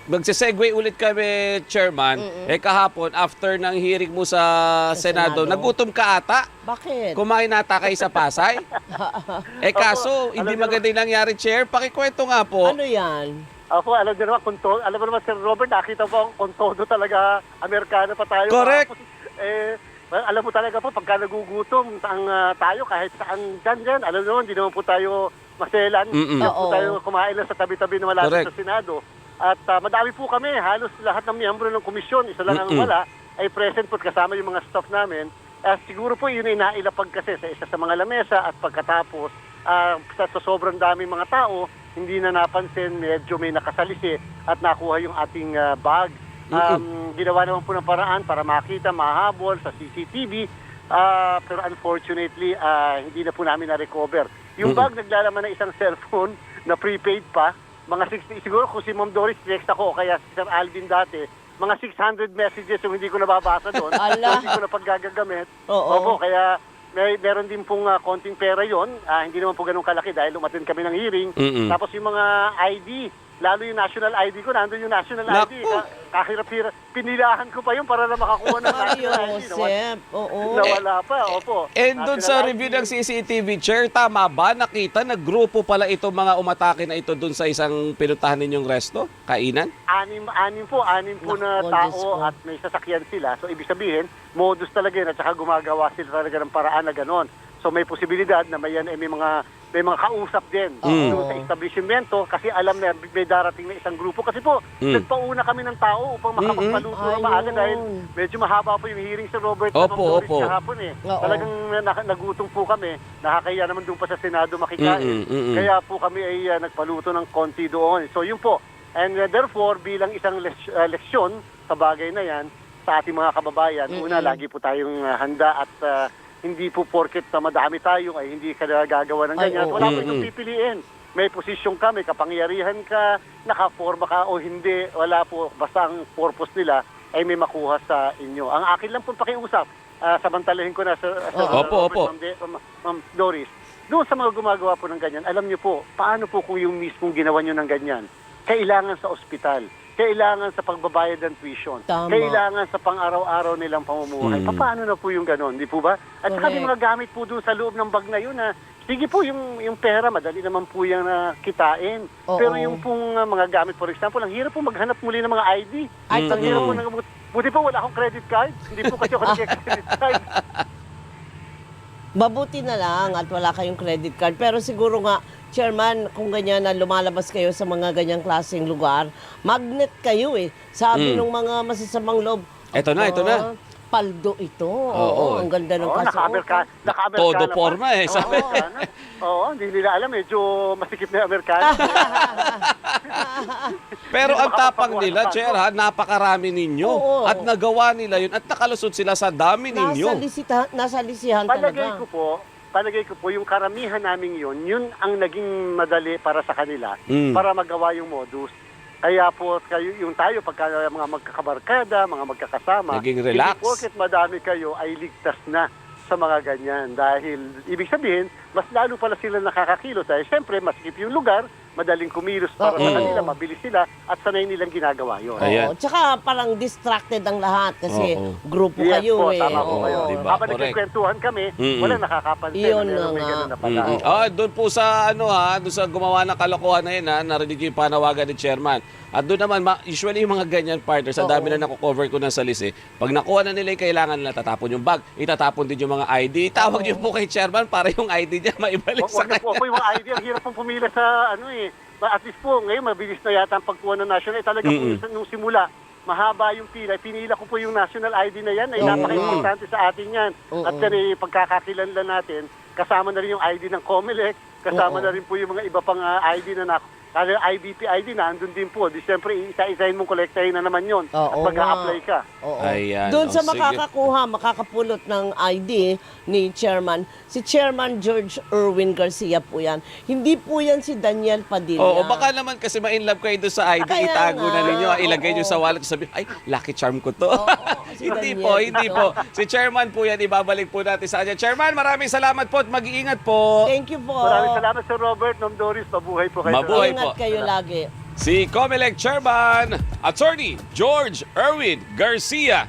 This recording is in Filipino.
magse-segue ulit kami, Chairman. Kahapon, after ng hearing mo sa Senado, nagutom ka ata? Bakit? Kumain nata kayo sa Pasay? Kaso, hindi maganda yung nangyari, Chair. Pakikwento nga po. Ano yan? Ako, alam niyo naman, alam mo naman, Sir Robert, nakita mo kung todo talaga Amerikano pa tayo. Correct. Well, alam mo talaga po, pagka nagugutom tayo, kahit saan dyan, alam mo, hindi naman po tayo maselan. Hindi po tayo kumain lang sa tabi-tabi na malapit sa Senado. At madami po kami, halos lahat ng miyembro ng komisyon, isa lang ang wala, ay present po kasama yung mga staff namin. Siguro po yun ay nailapag kasi sa isa sa mga lamesa at pagkatapos, sa sobrang daming mga tao, hindi na napansin, medyo may nakasalisi at nakuha yung ating bag. Ginawa naman po ng paraan para makita, mahabol sa CCTV, pero unfortunately, hindi na po namin na-recover. Yung bag naglalaman ng isang cellphone na prepaid pa, mga 60, siguro kung si Ma'am Doris text ako, kaya si Sir Alvin dati, mga 600 messages yung hindi ko nababasa doon, so hindi ko na paggagagamit. Opo, kaya meron din pong konting pera yon. Hindi naman po ganun kalaki dahil umattend kami ng hearing. Tapos yung mga ID, lalo yung national ID ko, nandun yung national ID. Kahirap-hirap. Pinilahan ko pa yun para na makakuha ng national ID. Nawala pa, opo. And doon sa review ng CCTV, Chair, tama ba? Nakita na grupo pala itong mga umatake na ito doon sa isang pinuntahan ninyong resto? Kainan? Anim po na tao at may sasakyan sila. So, ibig sabihin, modus talaga yun at saka gumagawa sila talaga ng paraan na ganon. So, may posibilidad na may mga kausap din doon sa establishmento kasi alam na may darating na isang grupo. Kasi po, nagpauna kami ng tao upang makapagpaluto na maaga dahil medyo mahaba po yung hearing sa Robert Opo. kahapon eh. Talagang nagutom po kami. Nakakaya naman doon pa sa Senado makikain. Kaya po kami ay nagpaluto ng konti doon. So yun po. And therefore, bilang isang leksyon sa bagay na yan, sa ating mga kababayan, una, lagi po tayong handa at hindi po porket na madami tayo ay hindi ka gagawa ng ganyan. Wala po itong pipiliin. May posisyon ka, may kapangyarihan ka, nakaforma ka o hindi, wala po. Basta ang purpose nila ay may makuha sa inyo. Ang akin lang po pakiusap, samantalahin ko na sa Ma'am Doris, doon sa mga gumagawa po ng ganyan, alam niyo po, paano po kung yung mismong ginawa niyo ng ganyan? Kailangan sa ospital. Kailangan sa pagbabayad ng tuition. Kailangan sa pang-araw-araw nilang pamumuhay. Paano na po yung ganon, di po ba? At saka may mga gamit po doon sa loob ng bag na yun na, sige po, yung pera, madali naman po yung kitain. Pero yung pong mga gamit, for example, ang hirap po maghanap muli ng mga ID. Ang hirap po, buti po wala akong credit card. Hindi po kasi ako nag-credit card. Mabuti na lang at wala kayong credit card. Pero siguro nga, Chairman, kung ganyan na lumalabas kayo sa mga ganyang klaseng lugar, magnet kayo eh. Sabi ng mga masasamang loob, Ito na. Paldo ito. Oo, ang ganda ng naka-Amerikano. Todo forma eh. Sabi. Oo, hindi nila alam. Medyo masikip na Amerikano. Pero ang tapang nila, Chair, napakarami ninyo. At nagawa nila yun at nakalusot sila sa dami ninyo. Nasa lisihan talaga. Palagay ko po, yung karamihan namin yun ang naging madali para sa kanila para magawa yung modus. Kaya po, yung tayo, pagka mga magkakabarkada, mga magkakasama, naging relax. Hindi porket madami kayo ay ligtas na sa mga ganyan. Dahil, ibig sabihin, mas lalo pala sila nakakakilos. Dahil siyempre, masikip yung lugar, madaling kumilos para sa kanila, mabilis sila, at sanay nilang ginagawa yun. Tsaka parang distracted ang lahat kasi grupo kayo eh. Tama po kayo. Habang nagkikwentuhan kami, walang nakakapansin. Yun na may ganun na pala. Doon po sa doon sa gumawa ng kalokohan na yun, narinig yung panawagan ni Chairman. At doon naman, usually yung mga ganyan partners, sa dami na nakukover ko ng salis pag nakuha na nila yung kailangan nila, tatapon yung bag, itatapon din yung mga ID. Tawag niyo po kay Chairman para yung ID niya maibalik sa kanya. Huwag po yung ID, ang hirap pong pumila sa at least po, ngayon mabilis na yata ang pagkuha ng national. Talaga po nung simula, mahaba yung pila. Pinila ko po yung national ID na yan. Ay napaka-importante sa atin yan. At yan ay pagkakakilanlan natin. Kasama na rin yung ID ng COMELEC. Kasama na rin po yung mga iba pang ID na IBP ID na andun din po. Di siyempre, isa-isahin mong kolektahin na naman yun. At mag-a-apply ka. Doon sa makakapulot ng ID ni Chairman, si Chairman George Erwin Garcia po yan. Hindi po yan si Daniel Padilla. Baka naman kasi ma-inlove kayo doon sa ID, itago na ninyo, ilagay nyo sa wallet, sabihin, ay, lucky charm ko to. Hindi po. Si Chairman po yan, ibabalik po natin sa kanya. Chairman, maraming salamat po at mag-iingat po. Thank you po. Maraming salamat, Sir Robert, Ma'am Doris. Mabuhay po kayo. Mabuhay Ingat kayo lagi. si COMELEC Chairman, Attorney George Erwin Garcia.